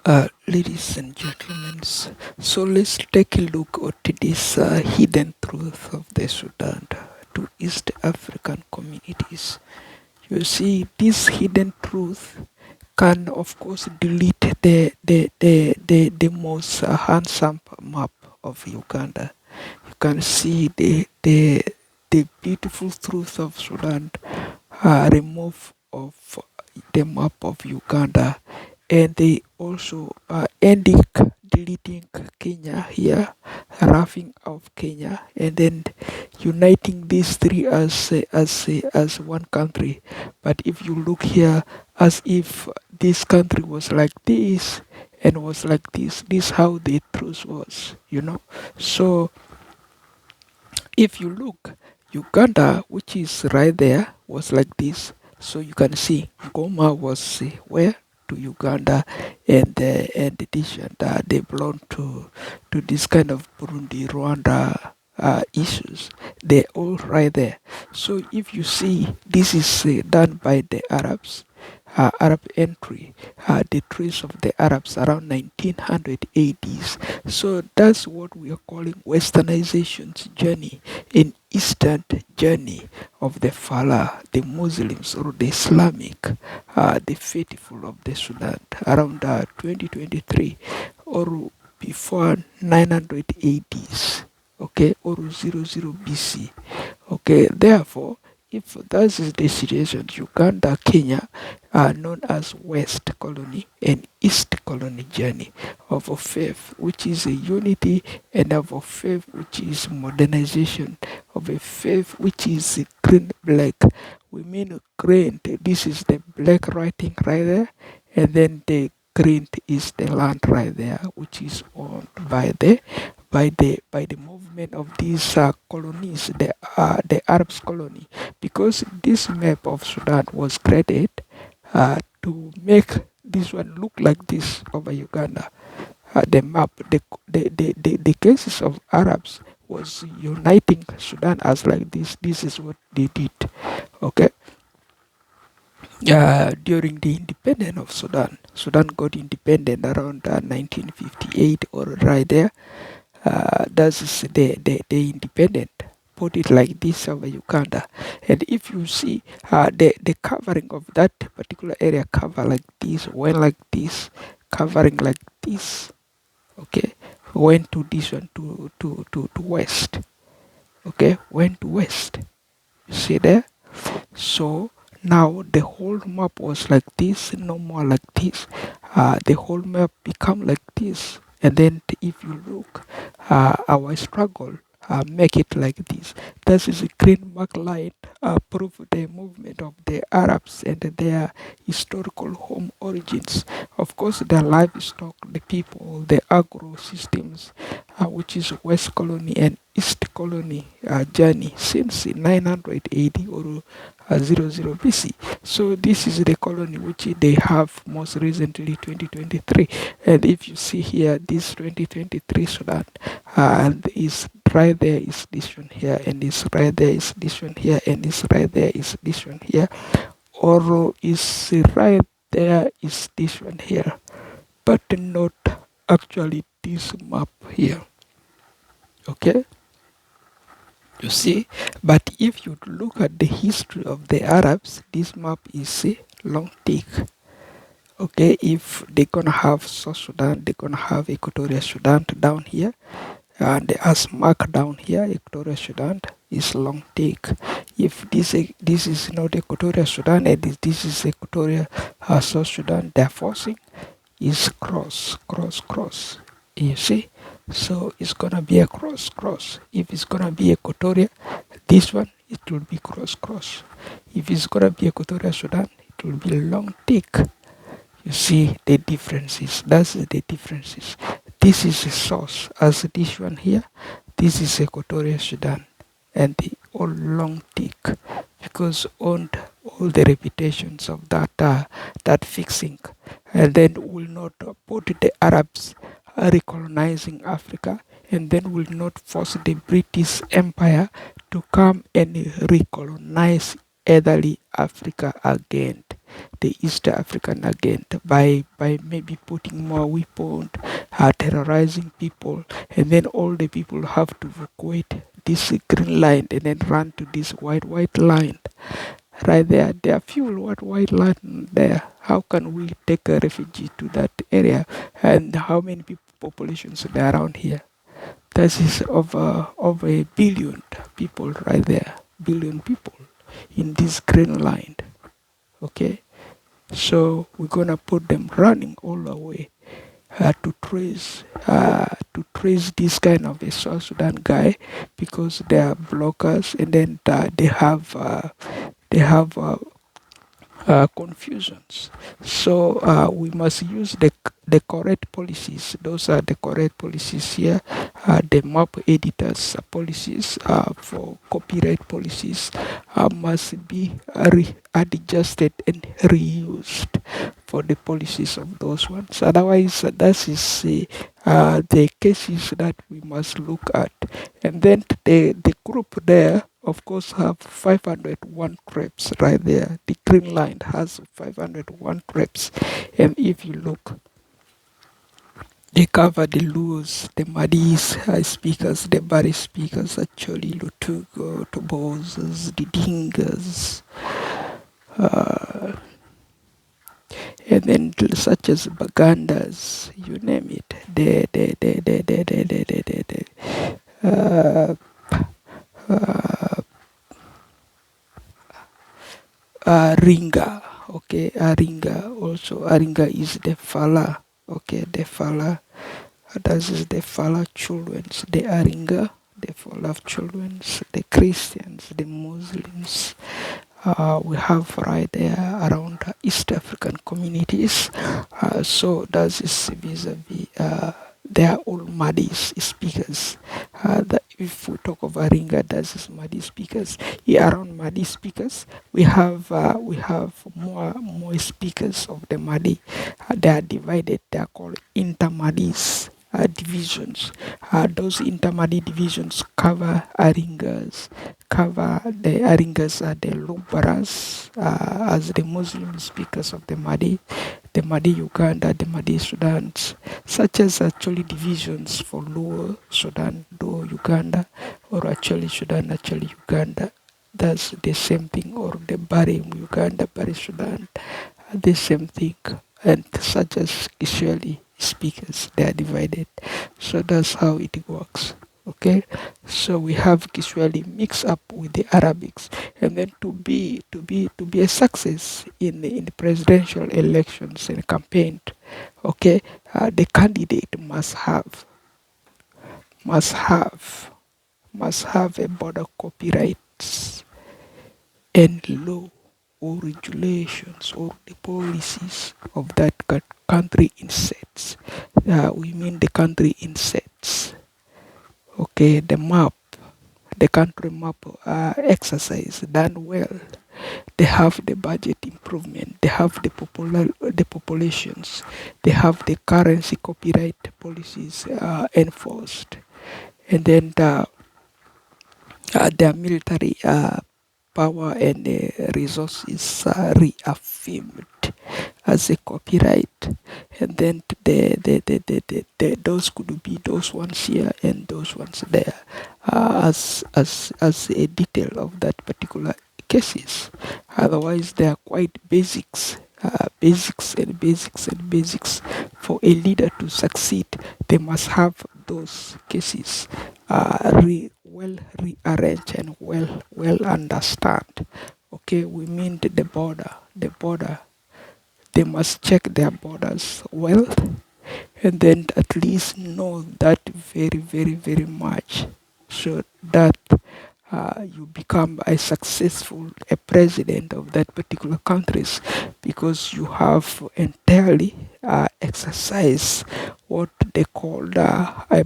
Ladies and gentlemen, so let's take a look at this hidden truth of the Sudan to East African communities. You see, this hidden truth can, of course, delete the most handsome map of Uganda. You can see the beautiful truth of Sudan remove of the map of Uganda, and they also ending deleting Kenya here, roughing of Kenya, and then uniting these three as one country. But if you look here, as if this country was like this and was like this how the truth was. So if you look, Uganda, which is right there, was like this. So you can see Goma was where to Uganda, and this and they belong to this kind of Burundi, Rwanda issues. They're all right there. So if you see, this is done by the Arabs. Arab entry, the trace of the Arabs around 1980s. So that's what we are calling Westernization's journey, an Eastern journey of the Fala, the Muslims or the Islamic, the faithful of the Sudan around 2023 or before 980s, okay, or 00 BC. Okay, therefore, if that is the situation, Uganda, Kenya are known as West Colony and East Colony journey of a faith, which is a unity, and of a faith which is modernization, of a faith which is green black. We mean green, this is the black writing right there, and then the green is the land right there, which is owned by the movement of these colonies, the Arabs colony, because this map of Sudan was created to make this one look like this over Uganda. The map, the cases of Arabs was uniting Sudan as like this. This is what they did. Okay. During the independence of Sudan, Sudan got independent around 1958 or right there. That's the independent. Put it like this over Uganda, and if you see the covering of that particular area cover like this, went like this, covering like this, okay, went to this one to west, okay, went to west. You see there? So now the whole map was like this, no more like this. The whole map become like this. And then if you look, our struggle make it like this. This is a green mark line prove the movement of the Arabs and their historical home origins. Of course, their livestock, the people, the agro systems, which is West Colony and East Colony journey since 980 or 00 BC. So this is the colony which they have most recently 2023. And if you see here, this 2023 Sudan, and is right there is this one here, and is right there is this one here, and is right there is this one here, or is right there is this one here, but not actually this map here. Okay, you see, but if you look at the history of the Arabs, this map is long thick. Okay, if they're gonna have South Sudan, they're gonna have Equatorial Sudan down here, and as mark down here, Equatorial Sudan is long thick. If this is not Equatorial Sudan and this is Equatorial South Sudan, they're forcing is cross. You see, so it's gonna be a cross. If it's gonna be Equatorial, this one it will be cross. If it's gonna be Equatorial Sudan, it will be long thick. You see the differences. That's the differences. This is a source as this one here. This is Equatorial Sudan, and the all long thick because owned all the reputations of that fixing, and then will not put the Arabs recolonizing Africa, and then will not force the British Empire to come and recolonize Italy Africa again. the East African agent by maybe putting more weapons, terrorizing people, and then all the people have to evacuate this green line and then run to this white line. Right there, there are few white line there. How can we take a refugee to that area? And how many people populations are there around here? That is over a billion people right there. Billion people in this green line. Okay, so we're gonna put them running all the way to trace this kind of a South Sudan guy, because they are blockers, and then they have confusions. So we must use the correct policies. Those are the correct policies here. The map editors policies for copyright policies must be adjusted and reused for the policies of those ones. Otherwise, that is the cases that we must look at. And then the group there, of course, have 501 trips right there. The green line has 501 trips. And if you look, they cover the Luos, the Madis speakers, the Bari speakers, actually, Lutugo, Tobozes, the Dingas, and then such as Bagandas, you name it. Ringa, okay, Aringa also. Aringa is the Fala, okay, the Fala. That is the Fala childrens, the Aringa, the Fala childrens, the Christians, the Muslims. We have right there around East African communities. So that is vis-a-vis. They are all Madi speakers. If we talk of Aringa, that is Madi speakers. Here around Madi speakers, we have more speakers of the Madi. They are divided. They are called intermadis. Divisions. Those intermadi divisions cover Aringas, cover the Aringas are the Lubaras, as the Muslim speakers of the Madi Uganda, the Madi Sudan, such as actually divisions for Luo Sudan, Luo Uganda, or actually Sudan, actually Uganda. That's the same thing, or the Bari Uganda, Bari Sudan, the same thing, and such as Kiswahili speakers, they are divided. So that's how it works. Okay, so we have Kiswahili mixed up with the Arabics, and then to be a success in the presidential elections and campaign, okay, the candidate must have a border copyrights and law or regulations or the policies of that country in sets. We mean the country in sets. Okay, the map, the country map exercise done well. They have the budget improvement. They have the populations. They have the currency copyright policies enforced, and then their military power and resources are reaffirmed as a copyright, and then those could be those ones here and those ones there, as a detail of that particular cases. Otherwise, they are quite basics. Basics and basics and basics. For a leader to succeed, they must have those cases well rearranged and well understand. Okay, we mean the border. The border. They must check their borders well, and then at least know that very much, so that you become a successful president of that particular countries, because you have entirely exercised what they call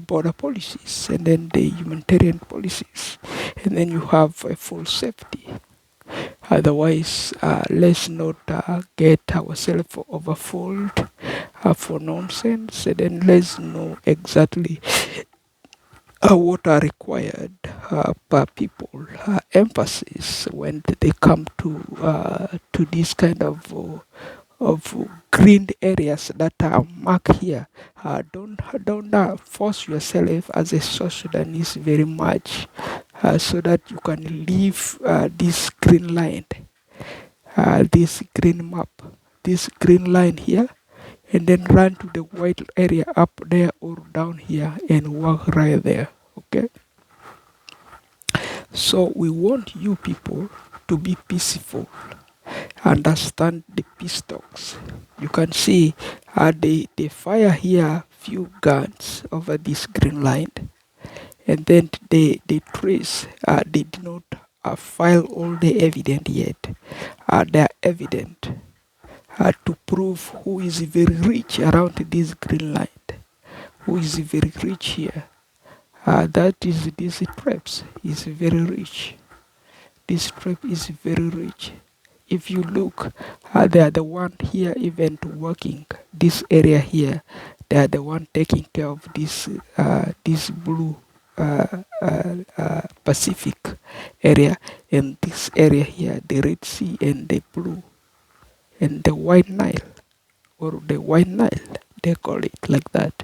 border policies, and then the humanitarian policies, and then you have a full safety. Otherwise, let's not get ourselves overfilled for nonsense, and then let's know exactly what are required per people emphasis when they come to this kind of green areas that are marked here. Don't force yourself as a South Sudanese very much so that you can leave this green line, this green map, this green line here, and then run to the white area up there or down here and walk right there. Okay, so we want you people to be peaceful, understand the peace talks. You can see they fire here few guns over this green line, and then they trace. They did not file all the evidence yet. They are evident to prove who is very rich around this green line, who is very rich here. That is this traps is very rich. This trap is very rich. If you look, they are the one here even working this area here. They are the one taking care of this blue Pacific area, and this area here, the Red Sea and the blue and the White Nile, or the White Nile, they call it like that.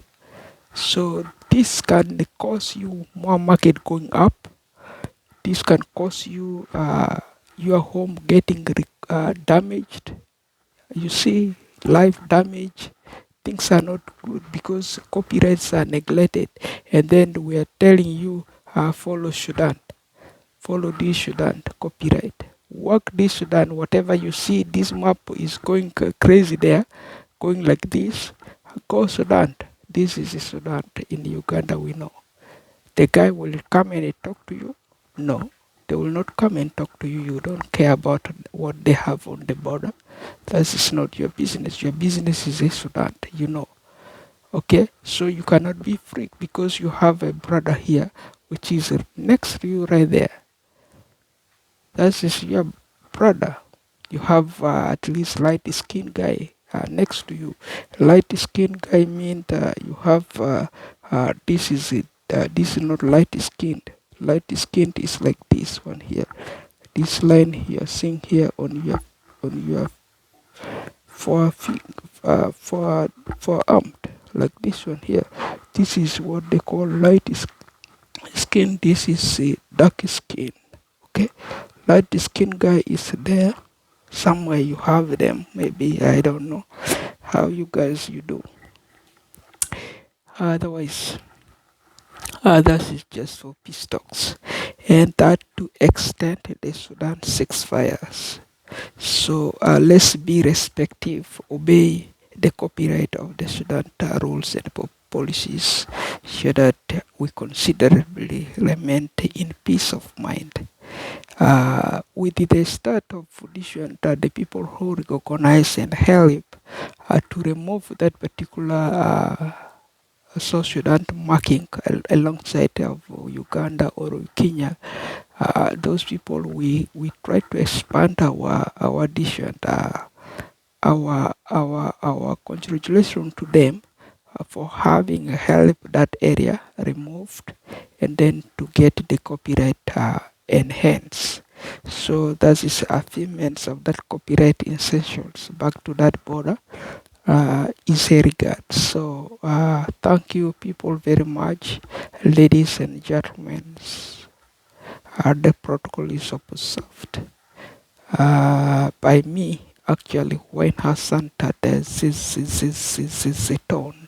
So this can cause you more market going up. This can cause you your home getting damaged. You see, life damage. Things are not good because copyrights are neglected. And then we are telling you, follow Sudan. Follow this Sudan copyright. Work this Sudan. Whatever you see, this map is going crazy there, going like this. Go Sudan. This is Sudan in Uganda, we know. The guy will come and talk to you. No, they will not come and talk to you. You don't care about what they have on the border. That is not your business. Your business is a Sudan, you know. Okay, so you cannot be free because you have a brother here, which is next to you right there. That is your brother. You have at least light skinned guy next to you. Light skinned guy means you have this is it. This is not light skinned. Light skinned is like this one here. This line you're seeing here on your forearm, like this one here. This is what they call light skin. This is dark skin. Okay, light skin guy is there somewhere. You have them. Maybe I don't know how you guys you do. Otherwise, that is just for peace talks, and that to extend the Sudan 6 fires. So let's be respectful, obey the copyright of the Sudan rules and policies, so that we considerably remain in peace of mind. With the start of this, the people who recognize and help to remove that particular South Sudan marking alongside of Uganda or Kenya, those people we try to expand our dish and our congratulations to them for having helped that area removed and then to get the copyright enhanced. So that is achievements of that copyright essentials back to that border is a regard. So thank you people very much, ladies and gentlemen. The protocol is observed by me, actually, Waine Hassan, that is a tone.